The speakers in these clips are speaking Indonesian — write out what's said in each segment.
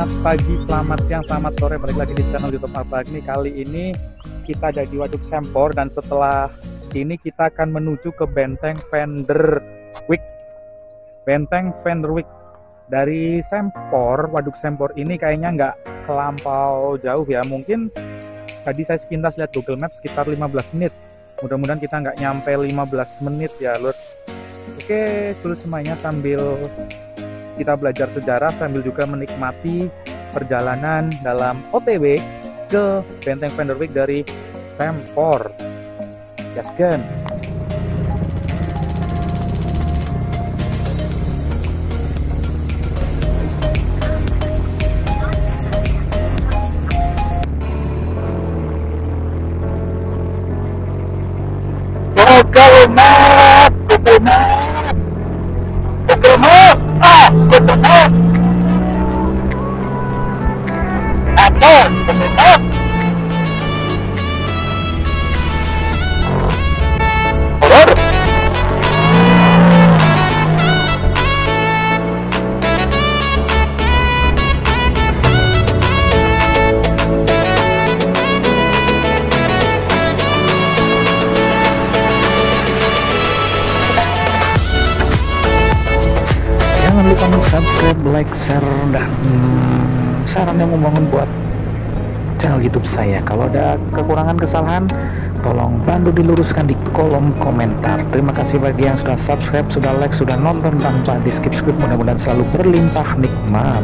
Selamat pagi, selamat siang, selamat sore. Balik lagi di channel YouTube Marbagni. Kali ini kita ada di Waduk Sempor, dan setelah ini kita akan menuju ke Benteng Vanderwyck. Benteng Vanderwyck dari Sempor, Waduk Sempor ini kayaknya nggak kelampau jauh ya. Mungkin tadi saya sepintas lihat Google Maps sekitar 15 menit. Mudah-mudahan kita nggak nyampe 15 menit ya, Lur. Oke, dulu semuanya sambil kita belajar sejarah, sambil juga menikmati perjalanan dalam OTW ke Benteng Vanderwyck dari Sempor. Gaskan. Google Maps, Google Maps, Google Maps, Google Maps. Ada Google Maps. Jangan lupa untuk subscribe, like, share, dan sarannya membangun buat channel YouTube saya. Kalau ada kekurangan, kesalahan, tolong bantu diluruskan di kolom komentar. Terima kasih bagi yang sudah subscribe, sudah like, sudah nonton tanpa di skip-skip. Mudah-mudahan selalu berlimpah nikmat.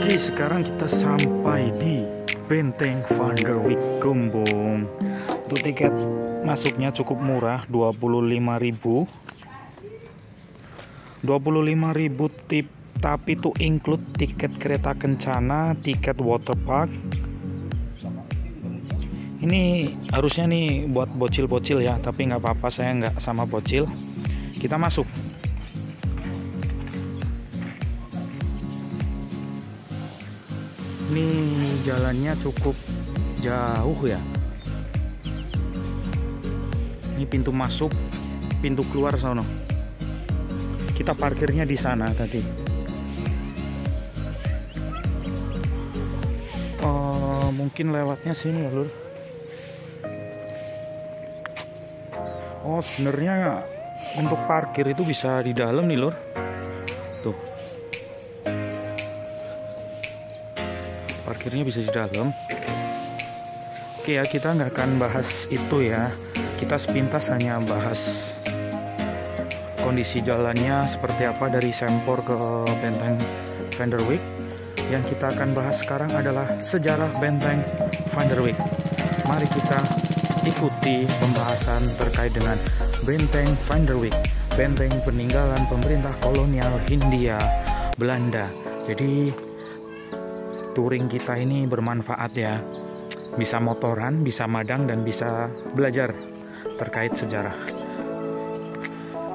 Oke, sekarang kita sampai di Benteng Vanderwyck Gembong. Untuk tiket masuknya cukup murah, 25.000. 25.000 tip, tapi itu include tiket kereta kencana, tiket waterpark. Ini harusnya nih buat bocil-bocil ya, tapi nggak apa-apa, saya nggak sama bocil. Kita masuk. Ini jalannya cukup jauh ya. Ini pintu masuk, pintu keluar sono. Kita parkirnya di sana tadi. Mungkin lewatnya sini ya, Lur. Oh, sebenarnya untuk parkir itu bisa di dalam nih, Lur. Tuh. Parkirnya bisa di dalam. Oke ya, kita nggak akan bahas itu ya. Kita sepintas hanya bahas kondisi jalannya seperti apa dari Sempor ke Benteng Vanderwyck. Yang kita akan bahas sekarang adalah sejarah Benteng Vanderwyck. Mari kita ikuti pembahasan terkait dengan Benteng Vanderwyck, benteng peninggalan pemerintah kolonial Hindia Belanda. Jadi touring kita ini bermanfaat ya. Bisa motoran, bisa madang, dan bisa belajar terkait sejarah.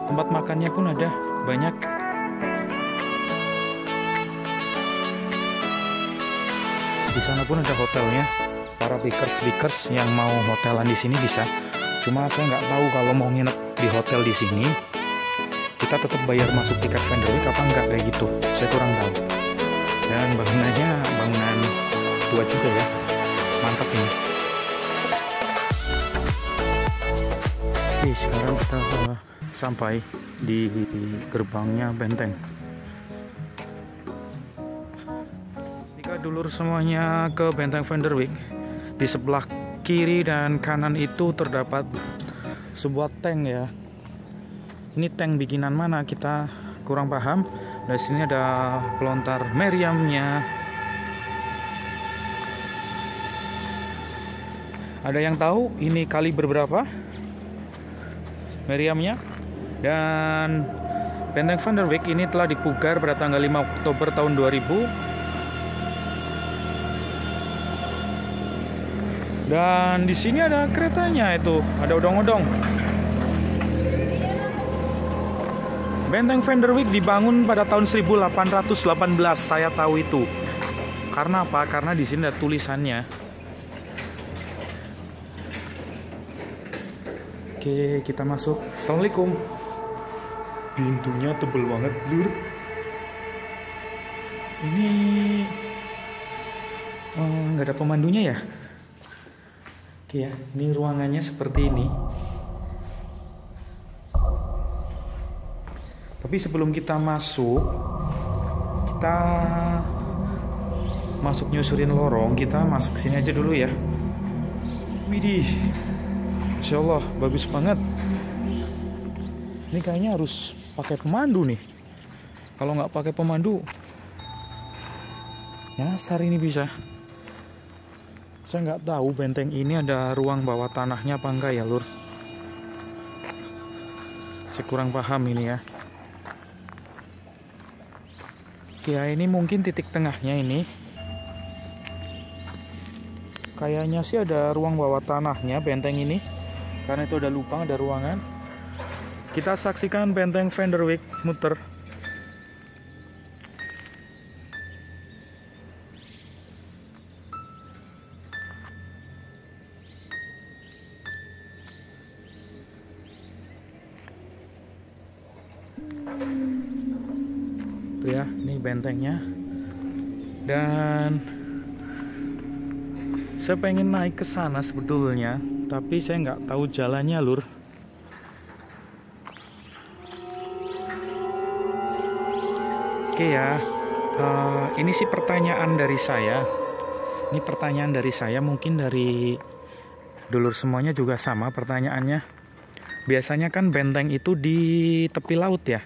Tempat makannya pun ada banyak. Di sana pun ada hotelnya. Para bikers yang mau hotelan di sini bisa. Cuma saya nggak tahu kalau mau nginep di hotel di sini, kita tetap bayar masuk tiket Vanderwyck apa enggak, kayak gitu. Saya kurang tahu. Dan bangunannya bangunan tua juga ya, mantap ini. Oke, sekarang kita sampai di gerbangnya benteng. Jika dulur semuanya ke Benteng Vanderwyck, di sebelah kiri dan kanan itu terdapat sebuah tank ya. Ini tank bikinan mana kita kurang paham. Di sini ada pelontar meriamnya. Ada yang tahu ini kaliber berapa meriamnya? Dan Benteng Van der Wijk ini telah dipugar pada tanggal 5 Oktober tahun 2000. Dan di sini ada keretanya itu, ada odong-odong. Benteng Van der Wijk dibangun pada tahun 1818, saya tahu itu. Karena apa? Karena di sini ada tulisannya. Oke, kita masuk. Assalamualaikum. Pintunya tebel banget, Lur. Ini nggak ada pemandunya ya? Oke ya, ini ruangannya seperti ini. Tapi sebelum kita masuk nyusurin lorong, kita masuk sini aja dulu ya. Widih, Insya Allah bagus banget. Ini kayaknya harus pakai pemandu nih. Kalau nggak pakai pemandu, nyasar ini bisa. Saya nggak tahu benteng ini ada ruang bawah tanahnya apa enggak ya, Lur. Saya kurang paham ini ya. Oke, ini mungkin titik tengahnya ini. Kayaknya sih ada ruang bawah tanahnya benteng ini. Karena itu ada lubang, ada ruangan. Kita saksikan benteng Van der Wijk muter. Tuh ya, ini bentengnya. Dan saya pengen naik ke sana sebetulnya, tapi saya nggak tahu jalannya, Lur. Oke ya, ini sih pertanyaan dari saya. Ini pertanyaan dari saya, mungkin dari dulur semuanya juga sama pertanyaannya. Biasanya kan benteng itu di tepi laut ya.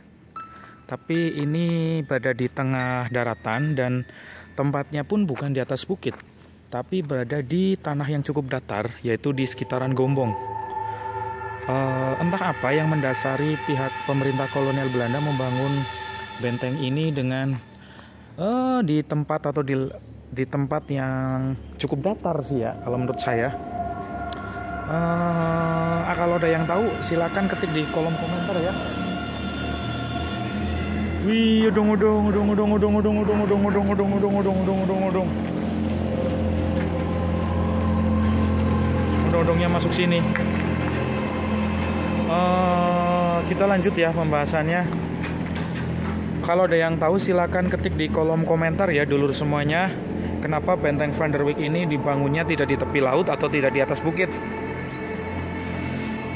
Tapi ini berada di tengah daratan dan tempatnya pun bukan di atas bukit, tapi berada di tanah yang cukup datar, yaitu di sekitaran Gombong. Entah apa yang mendasari pihak pemerintah kolonial Belanda membangun benteng ini dengan di tempat atau di tempat yang cukup datar sih ya, kalau menurut saya. Kalau ada yang tahu silakan ketik di kolom komentar ya. Wih, odong. Odong-odongnya masuk sini. Kita lanjut ya pembahasannya. Kalau ada yang tahu silakan ketik di kolom komentar ya dulur semuanya. Kenapa benteng Van der Wijk ini dibangunnya tidak di tepi laut atau tidak di atas bukit?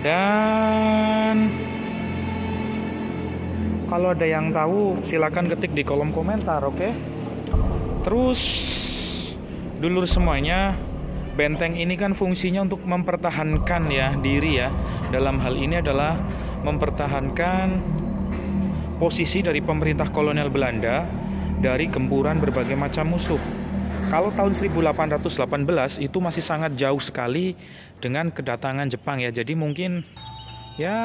Dan kalau ada yang tahu silakan ketik di kolom komentar, oke? Terus dulur semuanya, benteng ini kan fungsinya untuk mempertahankan ya diri ya. Dalam hal ini adalah mempertahankan posisi dari pemerintah kolonial Belanda dari gempuran berbagai macam musuh. Kalau tahun 1818 itu masih sangat jauh sekali dengan kedatangan Jepang ya. Jadi mungkin ya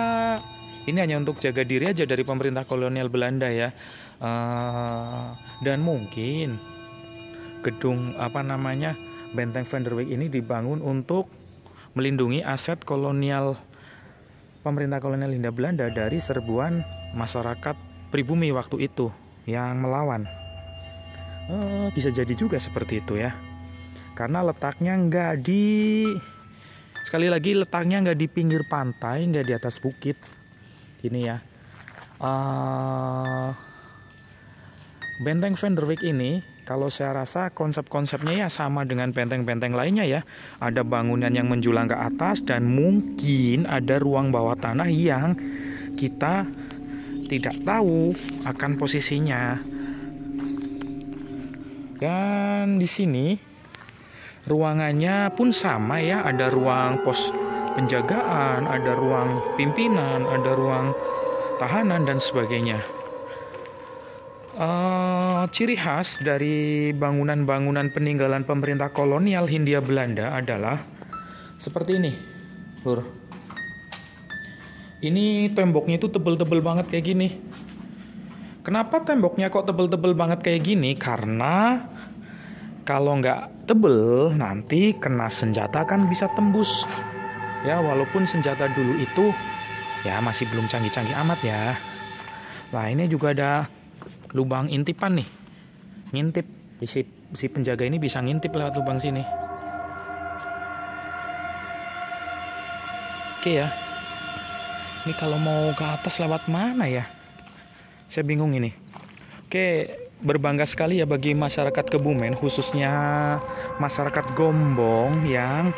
ini hanya untuk jaga diri aja dari pemerintah kolonial Belanda ya. Dan mungkin gedung benteng Van der Wijk ini dibangun untuk melindungi aset kolonial pemerintah kolonial Hindia Belanda dari serbuan masyarakat pribumi waktu itu yang melawan. Bisa jadi juga seperti itu ya, karena letaknya sekali lagi letaknya nggak di pinggir pantai, nggak di atas bukit ini ya. Benteng Van der Wijk ini kalau saya rasa konsep-konsepnya ya sama dengan benteng-benteng lainnya ya. Ada bangunan yang menjulang ke atas dan mungkin ada ruang bawah tanah yang kita tidak tahu akan posisinya. Dan di sini ruangannya pun sama ya, ada ruang pos penjagaan, ada ruang pimpinan, ada ruang tahanan dan sebagainya. Ciri khas dari bangunan-bangunan peninggalan pemerintah kolonial Hindia Belanda adalah seperti ini, Lur. Ini temboknya itu tebel-tebel banget kayak gini. Kenapa temboknya kok tebel-tebel banget kayak gini? Karena kalau nggak tebel nanti kena senjata kan bisa tembus. Ya walaupun senjata dulu itu ya masih belum canggih-canggih amat ya. Nah ini juga ada lubang intipan nih. Ngintip. Si penjaga ini bisa ngintip lewat lubang sini. Oke ya. Ini kalau mau ke atas lewat mana ya? Saya bingung ini. Oke, berbangga sekali ya bagi masyarakat Kebumen, khususnya masyarakat Gombong yang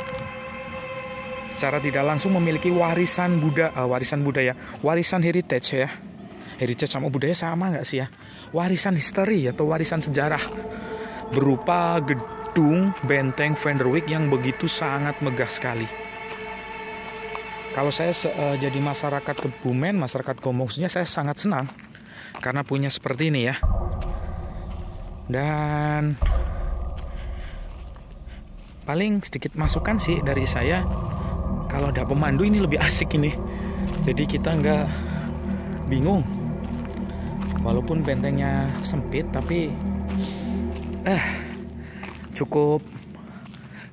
secara tidak langsung memiliki warisan budaya, warisan heritage ya. Heritage sama budaya sama nggak sih ya? Warisan history atau warisan sejarah berupa gedung benteng Vanderwyck yang begitu sangat megah sekali. Kalau saya jadi masyarakat Kebumen, masyarakat Gombong khususnya, saya sangat senang karena punya seperti ini ya. Dan paling sedikit masukan sih dari saya, kalau ada pemandu ini lebih asik ini. Jadi kita nggak bingung. Walaupun bentengnya sempit tapi cukup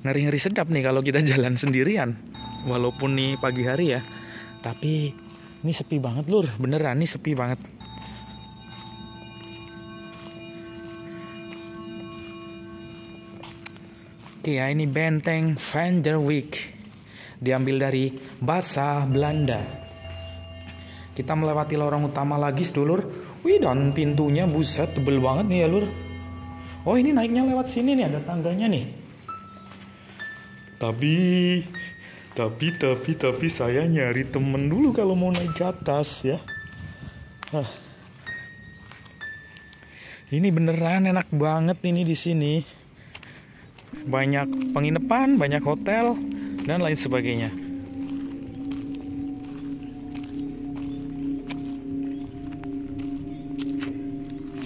ngeri-ngeri sedap nih kalau kita jalan sendirian. Walaupun nih pagi hari ya, tapi ini sepi banget lur, beneran nih sepi banget. Oke ya, ini benteng Vanderwyck, diambil dari bahasa Belanda. Kita melewati lorong utama lagi sedulur. Wih, dan pintunya buset tebel banget nih ya lur. Oh ini naiknya lewat sini nih, ada tangganya nih. Tapi saya nyari temen dulu kalau mau naik ke atas ya. Ini beneran enak banget ini di sini. Banyak penginapan, banyak hotel dan lain sebagainya.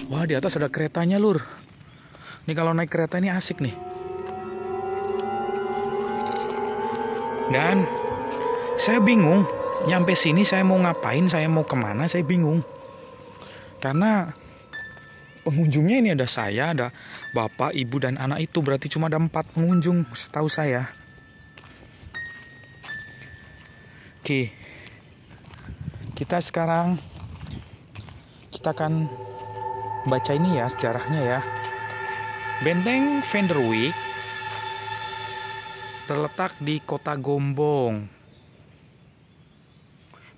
Wah, di atas ada keretanya lur. Ini kalau naik kereta ini asik nih. Dan saya bingung, nyampe sini saya mau ngapain, saya mau kemana, saya bingung. Karena pengunjungnya ini ada saya, ada bapak, ibu, dan anak itu. Berarti cuma ada 4 pengunjung setahu saya. Oke, kita sekarang akan baca ini ya sejarahnya ya. Benteng Vanderwyck terletak di kota Gombong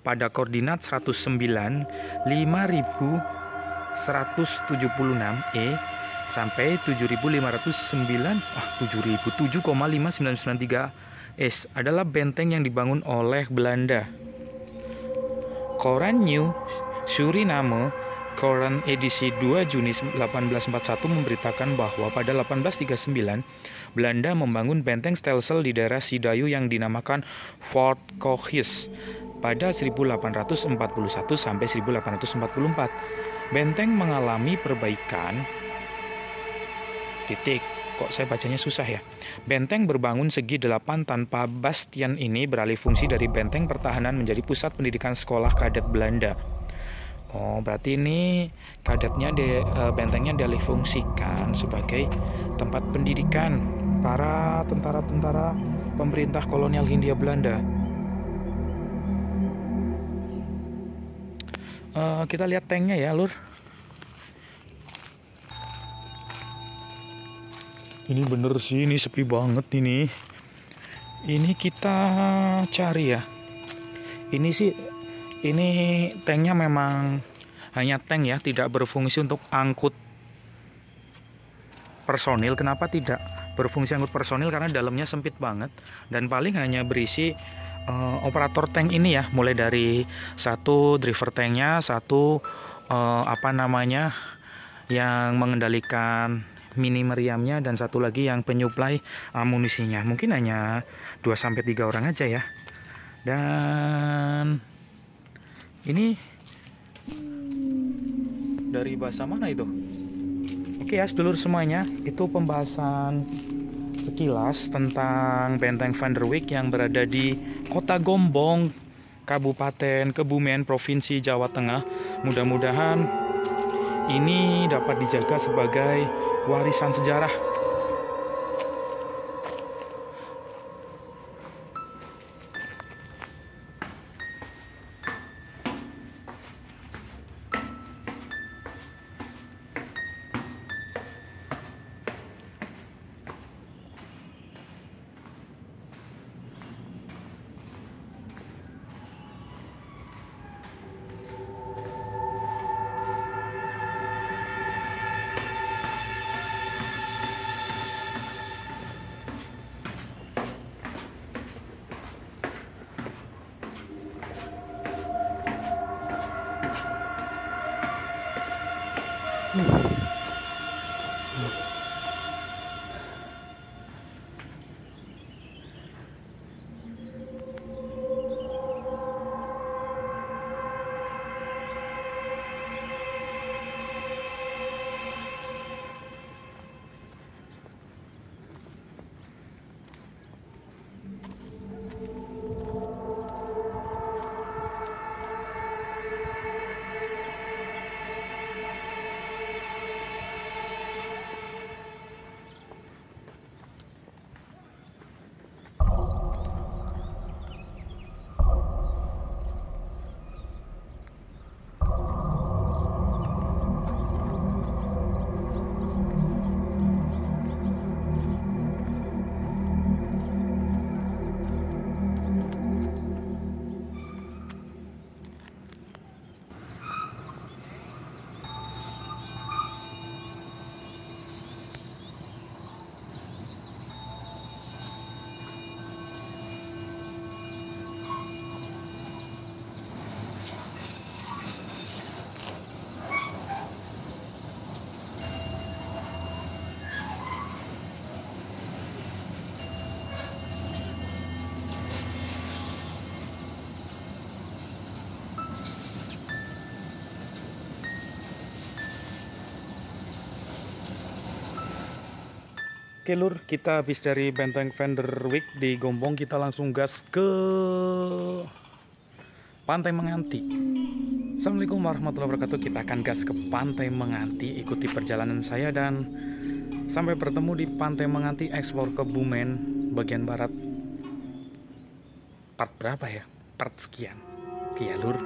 pada koordinat 109 5176 sampai 7.509 7,5993 adalah benteng yang dibangun oleh Belanda. Koran New Suriname, koran edisi 2 Juni 1841 memberitakan bahwa pada 1839 Belanda membangun benteng stelsel di daerah Sidayu yang dinamakan Fort Cochise pada 1841 sampai 1844. Benteng mengalami perbaikan. Kok saya bacanya susah ya. Benteng berbangun segi 8 tanpa bastion ini beralih fungsi dari benteng pertahanan menjadi pusat pendidikan sekolah kadet Belanda. Oh, berarti ini kadetnya bentengnya dialih fungsikan sebagai tempat pendidikan para tentara-tentara pemerintah kolonial Hindia Belanda. Kita lihat tanknya ya, lur. Ini bener sih, ini sepi banget ini. Ini kita cari ya. Ini tanknya memang hanya tank ya, tidak berfungsi untuk angkut personil. Kenapa tidak berfungsi angkut personil? Karena dalamnya sempit banget dan paling hanya berisi operator tank ini ya, mulai dari satu driver tanknya, satu yang mengendalikan mini meriamnya, dan satu lagi yang penyuplai amunisinya. Mungkin hanya 2-3 orang aja ya. Dan ini dari bahasa mana itu? Oke ya sedulur semuanya, itu pembahasan sekilas tentang benteng Vanderwyck yang berada di kota Gombong, Kabupaten Kebumen, Provinsi Jawa Tengah. Mudah-mudahan ini dapat dijaga sebagai warisan sejarah. Oke lur, kita habis dari Benteng Vanderwyck di Gombong, kita langsung gas ke Pantai Menganti. Assalamualaikum warahmatullahi wabarakatuh. Kita akan gas ke Pantai Menganti, ikuti perjalanan saya dan sampai bertemu di Pantai Menganti, eksplor Kebumen bagian barat. Part berapa ya? Part sekian. Oke ya lur,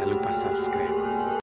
jangan lupa subscribe.